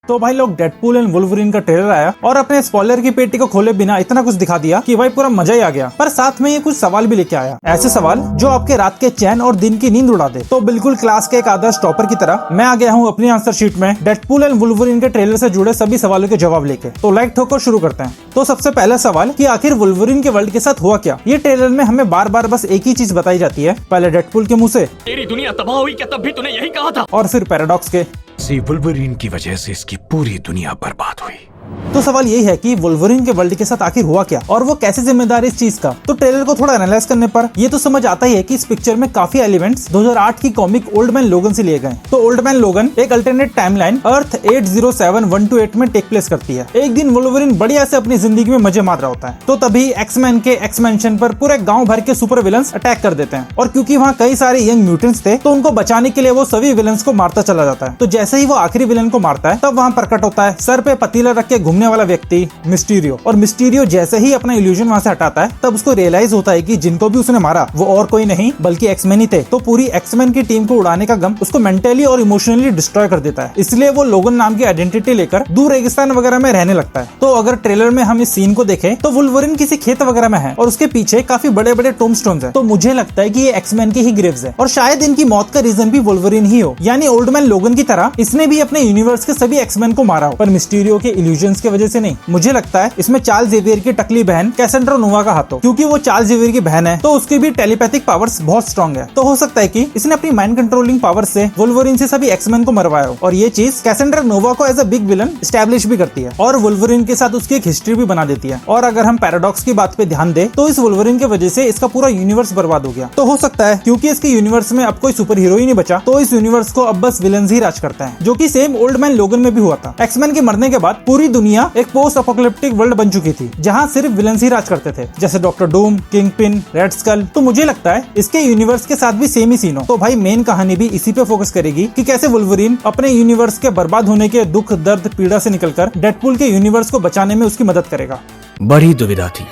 तो भाई लोग डेडपूल एंड वुल्वरीन का ट्रेलर आया और अपने स्पॉइलर की पेटी को खोले बिना इतना कुछ दिखा दिया कि भाई पूरा मजा ही आ गया। पर साथ में ये कुछ सवाल भी लेके आया, ऐसे सवाल जो आपके रात के चैन और दिन की नींद उड़ा दे। तो बिल्कुल क्लास के एक आदर्श टॉपर की तरह मैं आ गया हूँ अपनी आंसर शीट में डेडपूल एंड वुल्वरीन के ट्रेलर से जुड़े सभी सवालों के जवाब लेके। तो लाइक ठोकर शुरू करते हैं। तो सबसे पहला सवाल कि आखिर वुल्वरीन के वर्ल्ड के साथ हुआ क्या। ये ट्रेलर में हमें बार बार बस एक ही चीज बताई जाती है, पहले डेडपूल के मुंह से तेरी दुनिया तबाह हुई क्या तब भी तूने यही कहा था, और फिर पैराडॉक्स के वुल्वरीन की वजह से इसकी पूरी दुनिया बर्बाद हुई। तो सवाल यही है कि वुल्वरीन के वर्ल्ड के साथ आखिर हुआ क्या और वो कैसे जिम्मेदार है इस चीज का। तो ट्रेलर को थोड़ा एनालाइज करने पर ये तो समझ आता ही है कि इस पिक्चर में काफी एलिमेंट्स 2008 की कॉमिक ओल्ड मैन लोगन से लिए गए। तो ओल्ड मैन लोगन एक अल्टरनेट टाइमलाइन अर्थ 807128 में टेक प्लेस करती है। एक दिन वुल्वरीन बढ़िया से अपनी जिंदगी में मजे मार रहा होता है, तो तभी एक्समैन के एक्समेंशन पर पूरे गाँव भर के सुपर विलन्स अटैक कर देते हैं। और क्योंकि वहाँ कई सारे यंग म्यूटेंट्स थे तो उनको बचाने के लिए वो सभी विलन्स को मारता चला जाता है। तो जैसे ही वो आखिरी विलन को मारता है तब वहाँ प्रकट होता है सर पे पतीला रख के घूमने वाला व्यक्ति मिस्टीरियो। और मिस्टीरियो जैसे ही अपना इल्यूजन वहां से हटाता है तब उसको रियलाइज होता है कि जिनको भी उसने मारा वो और कोई नहीं बल्कि एक्समैन ही थे। तो पूरी एक्समैन की टीम को उड़ाने का गम उसको मेंटली और इमोशनली डिस्ट्रॉय कर देता है। इसलिए वो लोगन नाम की आइडेंटिटी लेकर दूर रेगिस्तान वगैरह में रहने लगता है। तो अगर ट्रेलर में हम इस सीन को देखें तो वुल्वरीन किसी खेत वगैरह में है और उसके पीछे काफी बड़े बड़े टोम्बस्टोन्स है। तो मुझे लगता है कि ये एक्समैन की ही ग्रेव्स है और शायद इनकी मौत का रीजन भी वुल्वरीन ही हो, यानी ओल्ड मैन लोगन की तरह इसने भी अपने यूनिवर्स के सभी एक्समैन को मारा हो, पर मिस्टीरियो के इल्यूजन्स की वजह से नहीं। मुझे लगता है इसमें चार्ल्स ज़ेवियर की टकली बहन कैसेंड्रा नोवा का हाथ हो, क्योंकि वो चार्ल्स ज़ेवियर की बहन है तो उसकी भी टेलीपैथिक पावर्स बहुत स्ट्रॉन्ग है। तो हो सकता है कि इसने अपनी माइंड कंट्रोलिंग पावर से वुल्वरीन से सभी एक्समैन को मरवाया हो और ये चीज कैसेंड्रा नोवा को as a big villain establish भी करती है और वुल्वरीन के साथ उसकी एक हिस्ट्री भी बना देती है। और अगर हम पैराडॉक्स की बात पे ध्यान दे तो इस वुल्वरीन की वजह से इसका पूरा यूनिवर्स बर्बाद हो गया। तो हो सकता है क्योंकि इसके यूनिवर्स में अब कोई सुपर हीरो ही नहीं बचा तो इस यूनिवर्स को अब बस विलन्स ही राज करते हैं, जो कि सेम ओल्ड मैन लोगन में भी हुआ था। एक्समैन के मरने के बाद पूरी दुनिया एक पोस्ट अपोकलिप्टिक वर्ल्ड बन चुकी थी जहाँ सिर्फ विलन्स ही राज करते थे, जैसे Doctor Doom, Kingpin, Red Skull. तो मुझे लगता है इसके यूनिवर्स के साथ भी सेम ही सीन हो। तो भाई मेन कहानी भी इसी पे फोकस करेगी कि कैसे वुल्वरीन अपने यूनिवर्स के बर्बाद होने के दुख दर्द पीड़ा से निकलकर डेडपूल के यूनिवर्स को बचाने में उसकी मदद करेगा। बड़ी दुविधा थी,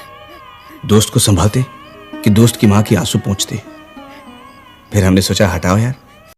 दोस्त को संभालते कि दोस्त की माँ की आंसू पोंछते। फिर हमने सोचा हटाओ यार,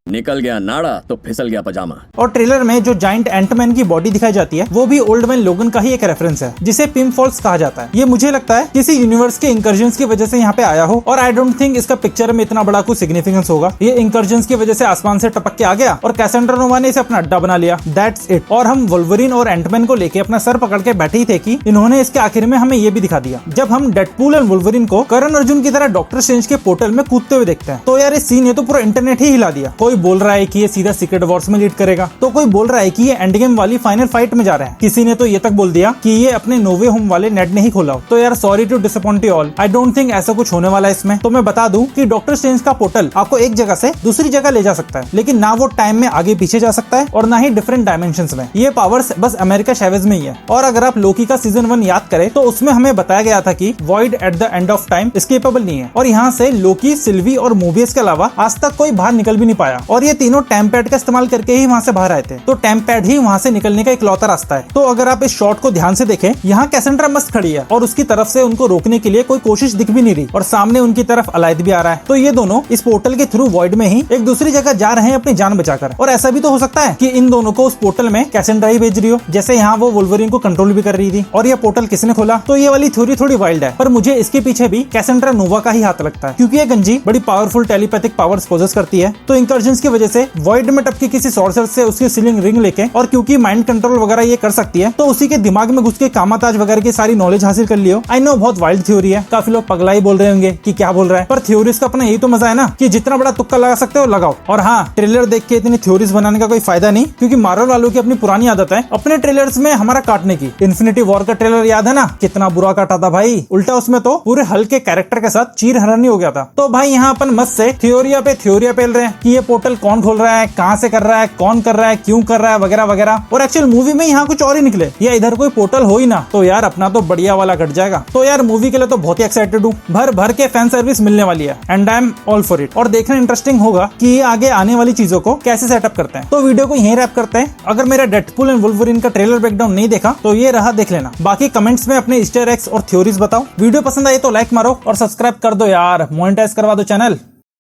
निकल गया नाड़ा तो फिसल गया पजामा। और ट्रेलर में जो जाइंट एंटमैन की बॉडी दिखाई जाती है वो भी ओल्ड मैन लोगन का ही एक रेफरेंस है, जिसे पिम फॉल्स कहा जाता है। ये मुझे लगता है किसी यूनिवर्स के इंकर्जन्स की वजह से यहाँ पे आया हो और आई डोंट थिंक इसका पिक्चर में इतना बड़ा कुछ सिग्निफिकेंस होगा। ये इंकर्जन्स की वजह से आसमान से टपक के आ गया और कैसेंड्रा नोवा ने इसे अपना अड्डा बना लिया, दैट्स इट। और हम वुल्वरीन और एंटमैन को लेके अपना सर पकड़ के बैठे ही थे कि इन्होंने इसके आखिर में हमें ये भी दिखा दिया। जब हम डेडपूल एंड वुल्वरीन को करण अर्जुन की तरह डॉक्टर स्ट्रेंज के पोर्टल में कूदते हुए देखते हैं तो यार इस सीन ने तो पूरा इंटरनेट ही हिला दिया। कोई बोल रहा है कि सीधा सीक्रेट वॉर्स में लीड करेगा, तो कोई बोल रहा है कि ये एंड गेम वाली फाइनल फाइट में जा रहे हैं। किसी ने तो ये तक बोल दिया कि ये अपने नोवे होम वाले नेट ने ही खोला हो। तो यार sorry to disappoint you all, I don't think ऐसा कुछ होने वाला है इसमें। तो मैं बता दूं कि डॉक्टर स्ट्रेंज का पोर्टल आपको एक जगह से दूसरी जगह ले जा सकता है, लेकिन ना वो टाइम में आगे पीछे जा सकता है और ना ही डिफरेंट डायमेंशंस में। ये पावर्स बस अमेरिका शैवेज में ही है। और अगर आप लोकी का सीजन 1 याद करें तो उसमें हमें बताया गया था कि void at the end of time escapable नहीं है और यहाँ से लोकी, सिल्वी और मोबियस के अलावा आज तक कोई बाहर निकल भी नहीं पाया। और ये तीनों टाइम पैड का इस्तेमाल करके ही वहां से बाहर आए थे, तो टेम्प पैड ही वहां से निकलने का इकलौता रास्ता है। तो अगर आप इस शॉट को ध्यान से देखें, यहाँ कैसेंड्रा मस्त खड़ी है और उसकी तरफ से उनको रोकने के लिए कोई कोशिश दिख भी नहीं रही और सामने उनकी तरफ अलायद भी आ रहा है। तो ये दोनों इस पोर्टल के थ्रू वॉइड में ही एक दूसरी जगह जा रहे हैं अपनी जान बचाकर। और ऐसा भी तो हो सकता है कि इन दोनों को उस पोर्टल में कैसेंड्रा ही भेज रही हो, जैसे यहाँ वो वुल्वरीन को कंट्रोल भी कर रही थी। और ये पोर्टल किसने खोला, तो ये वाली थ्योरी थोड़ी वाइल्ड है, पर मुझे इसके पीछे भी कैसेंड्रा नोवा का ही हाथ लगता है, क्योंकि ये गंजी बड़ी पावरफुल टेलीपैथिक पावर्स पोजेस करती है। तो इंकर्जन्स की वजह से वॉइड में टपकी किसी सॉर्सर से उसकी सीलिंग रिंग लेके, और क्योंकि माइंड कंट्रोल वगैरह ये कर सकती है तो उसी के दिमाग में घुस के कामाताज वगैरह की सारी नॉलेज हासिल कर लियो। आई नो बहुत वाइल्ड थ्योरी है, काफी लोग पगला ही बोल रहे होंगे कि क्या बोल रहा है, पर थ्योरीज का अपना यही तो मजा है ना कि जितना बड़ा तुक्का लगा सकते हो लगाओ। और हाँ, ट्रेलर देख के इतनी थ्योरीज बनाने का कोई फायदा नहीं, क्योंकि मार्वल वालों की अपनी पुरानी आदत है अपने ट्रेलर्स में हमारा काटने की। इन्फिनिटी वॉर का ट्रेलर याद है ना, कितना बुरा काटा था भाई, उल्टा उसमें तो पूरे हल्के कैरेक्टर के साथ चीर हरनी हो गया था। तो भाई यहाँ अपन मस्त से थ्योरिया पेल रहे हैं कि ये पोर्टल कौन खोल रहा है, कहाँ से कर रहा है, कौन कर रहा है, क्यों कर रहा है वगैरह वगैरह। और एक्चुअल मूवी में यहाँ कुछ और ही निकले या इधर कोई पोर्टल हो ही ना, तो यार अपना तो बढ़िया वाला कट जाएगा। तो यार मूवी के लिए तो बहुत ही एक्साइटेड हूँ, भर भर के फैन सर्विस मिलने वाली है and I am all for it. और देखना इंटरेस्टिंग होगा कि ये आगे आने वाली चीजों को कैसे सेटअप करते हैं। तो वीडियो को यहीं रैप करते हैं। अगर मेरा डेडपूल एंड वुल्वरीन का ट्रेलर ब्रेकडाउन नहीं देखा तो ये रहा, देख लेना। बाकी कमेंट्स में अपने ईस्टर एग्स और थ्योरीज बताओ। वीडियो पसंद आई तो लाइक मारो और सब्सक्राइब कर दो यार, मोनेटाइज करवा दो चैनल।